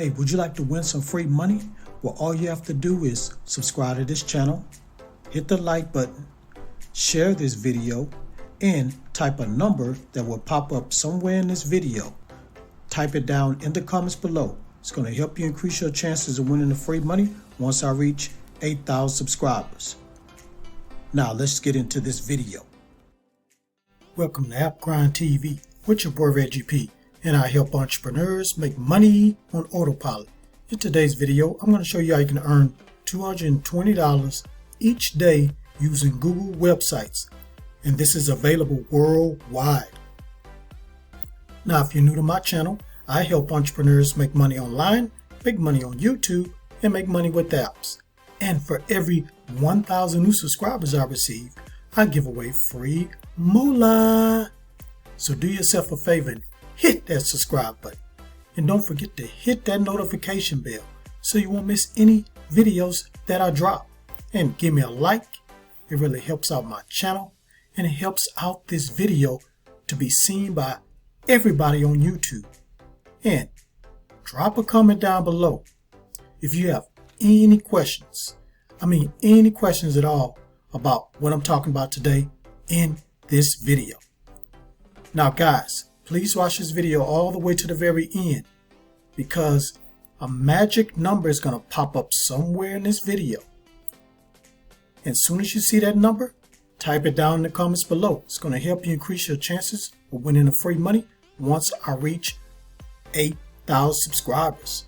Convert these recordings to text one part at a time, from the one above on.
Hey, would you like to win some free money? Well, all you have to do is subscribe to this channel, hit the like button, share this video, and type a number that will pop up somewhere in this video. Type it down in the comments below. It's going to help you increase your chances of winning the free money once I reach 8,000 subscribers. Now let's get into this video. Welcome to AppGrind TV with your boy Reggie P, and I help entrepreneurs make money on autopilot. In today's video, I'm going to show you how you can earn $220 each day using Google websites, and this is available worldwide. Now, if you're new to my channel, I help entrepreneurs make money online, make money on YouTube, and make money with apps. And for every 1,000 new subscribers I receive, I give away free moolah. So do yourself a favor and hit that subscribe button. And don't forget to hit that notification bell so you won't miss any videos that I drop. And give me a like. It really helps out my channel, and it helps out this video to be seen by everybody on YouTube. And drop a comment down below if you have any questions. Any questions at all about what I'm talking about today in this video. Now guys, please watch this video all the way to the very end, because a magic number is going to pop up somewhere in this video. And as soon as you see that number, type it down in the comments below. It's going to help you increase your chances of winning the free money once I reach 8,000 subscribers.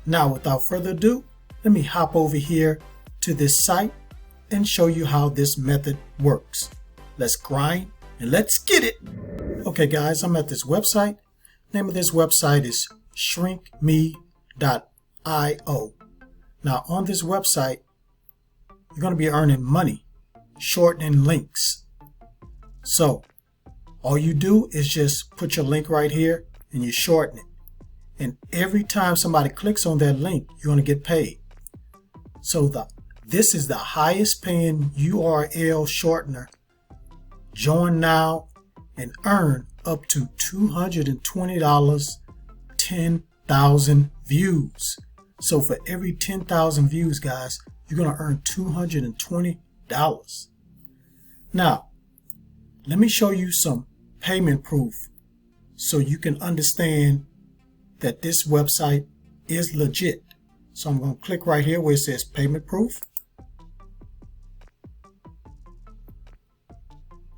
Now, without further ado, let me hop over here to this site and show you how this method works. Let's grind and let's get it. Okay guys, I'm at this website. Name of this website is shrinkme.io. Now on this website, you're going to be earning money shortening links. So all you do is just put your link right here and you shorten it. And every time somebody clicks on that link, you're going to get paid. So this is the highest paying URL shortener. Join now and earn up to $220, 10,000 views. So for every 10,000 views, guys, you're going to earn $220. Now, let me show you some payment proof so you can understand that this website is legit. So I'm going to click right here where it says payment proof.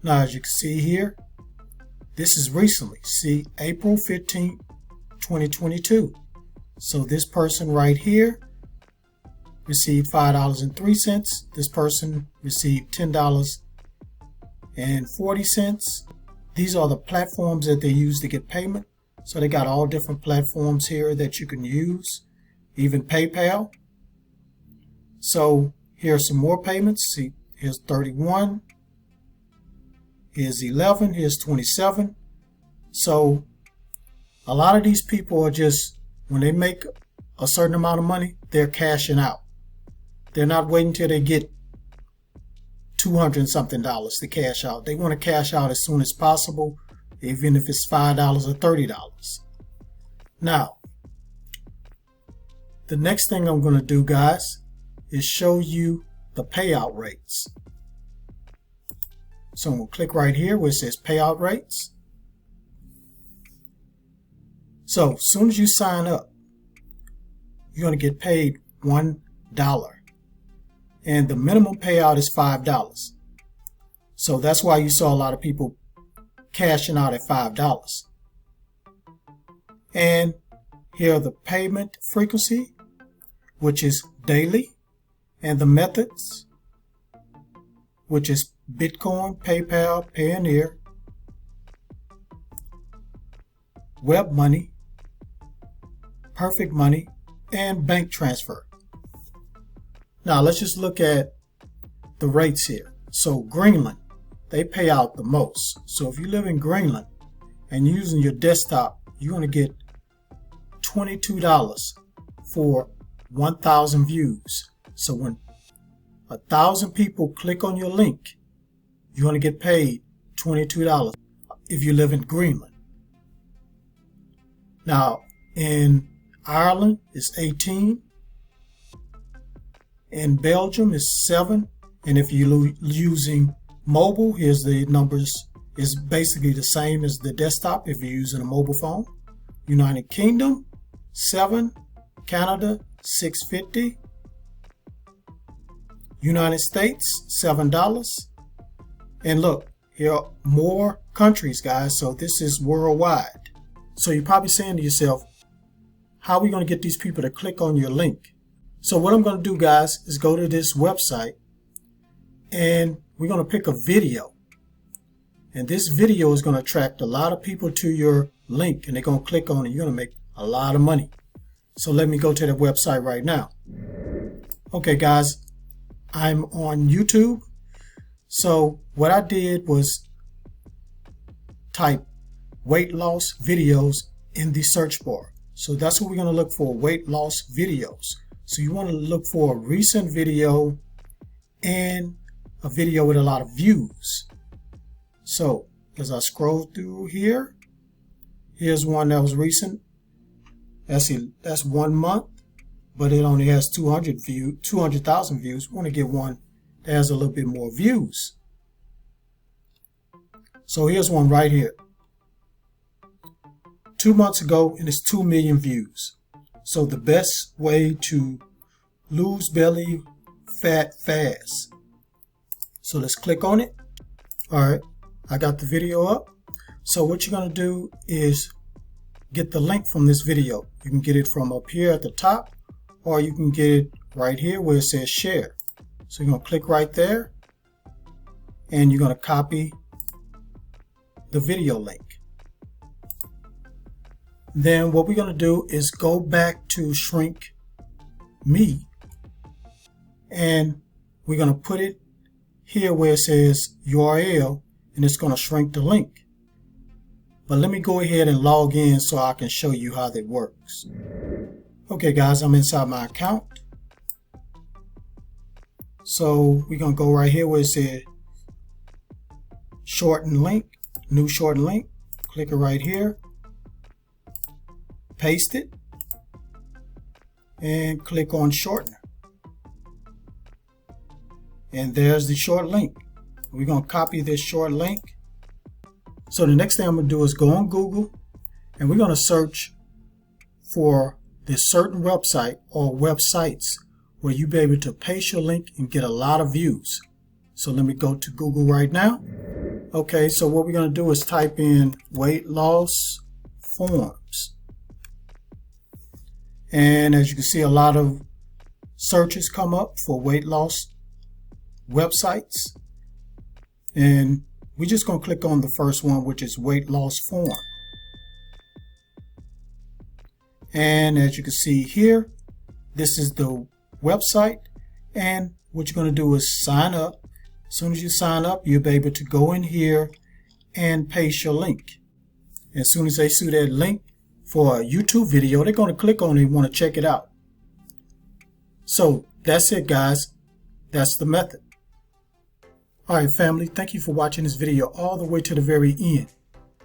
Now, as you can see here, this is recently, see, April 15, 2022. So this person right here received $5.03. This person received $10.40. These are the platforms that they use to get payment. So they got all different platforms here that you can use, even PayPal. So here's some more payments. See, here's 31. Here's 11, here's 27. So a lot of these people are just, when they make a certain amount of money, they're cashing out. They're not waiting till they get $200 and something to cash out. They want to cash out as soon as possible, even if it's $5 or $30. Now, the next thing I'm going to do, guys, is show you the payout rates. So I'm going to click right here where it says payout rates. So as soon as you sign up, you're going to get paid $1. And the minimum payout is $5. So that's why you saw a lot of people cashing out at $5. And here are the payment frequency, which is daily, and the methods, which is Bitcoin, PayPal, Payoneer, Web Money, Perfect Money, and bank transfer. Now let's just look at the rates here. So Greenland, they pay out the most. So if you live in Greenland and using your desktop, you're going to get $22 for 1,000 views. So when 1,000 people click on your link, you're going to get paid $22 if you live in Greenland. Now, in Ireland is 18. In Belgium is 7. And if you're using mobile, here's the numbers. It's basically the same as the desktop if you're using a mobile phone. United Kingdom, 7. Canada, 650. United States, $7. And look, here are more countries, guys. So this is worldwide. So you're probably saying to yourself, how are we going to get these people to click on your link? So what I'm going to do, guys, is go to this website and we're going to pick a video. And this video is going to attract a lot of people to your link and they're going to click on it. You're going to make a lot of money. So let me go to the website right now. Okay, guys, I'm on YouTube. So what I did was type weight loss videos in the search bar. So that's what we're going to look for, weight loss videos. So you want to look for a recent video and a video with a lot of views. So as I scroll through here, here's one that was recent. That's 1 month, but it only has 200,000 views. We want to get one that has a little bit more views. So here's one right here. 2 months ago, and it's 2 million views. So the best way to lose belly fat fast. So let's click on it. All right, I got the video up. So what you're going to do is get the link from this video. You can get it from up here at the top, or you can get it right here where it says share. So you're going to click right there and you're going to copy the video link. Then what we're going to do is go back to Shrink Me and we're going to put it here where it says URL and it's going to shrink the link. But let me go ahead and log in so I can show you how that works. Okay, guys, I'm inside my account. So we're going to go right here where it says shorten link, new shorten link. Click it right here. Paste it and click on shortener. And there's the short link. We're going to copy this short link. So the next thing I'm going to do is go on Google and we're going to search for this certain website or websites where you'll be able to paste your link and get a lot of views. So let me go to Google right now. Okay, so what we're going to do is type in weight loss forms. And as you can see, a lot of searches come up for weight loss websites. And we're just going to click on the first one, which is weight loss form. And as you can see here, this is the website. And what you're going to do is sign up. As soon as you sign up, you'll be able to go in here and paste your link. As soon as they see that link for a YouTube video, they're going to click on it and want to check it out. So that's it, guys. That's the method. All right, family, thank you for watching this video all the way to the very end.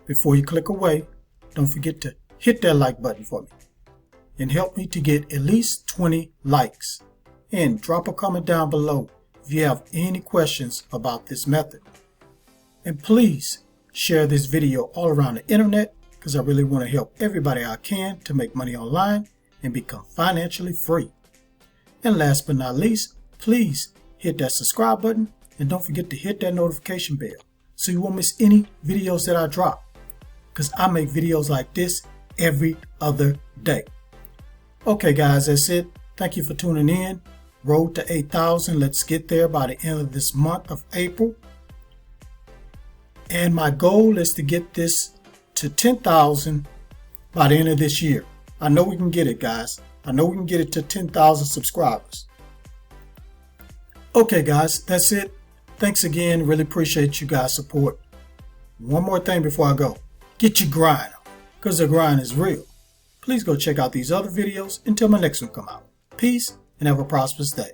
Before you click away, don't forget to hit that like button for me and help me to get at least 20 likes. And drop a comment down below if you have any questions about this method. And please share this video all around the internet because I really want to help everybody I can to make money online and become financially free. And last but not least, please hit that subscribe button and don't forget to hit that notification bell so you won't miss any videos that I drop, because I make videos like this every other day. Okay, guys, that's it. Thank you for tuning in. Road to 8,000. Let's get there by the end of this month of April. And my goal is to get this to 10,000 by the end of this year. I know we can get it, guys. I know we can get it to 10,000 subscribers. Okay, guys, that's it. Thanks again. Really appreciate you guys' support. One more thing before I go. Get your grind on, because the grind is real. Please go check out these other videos until my next one come out. Peace and have a prosperous day.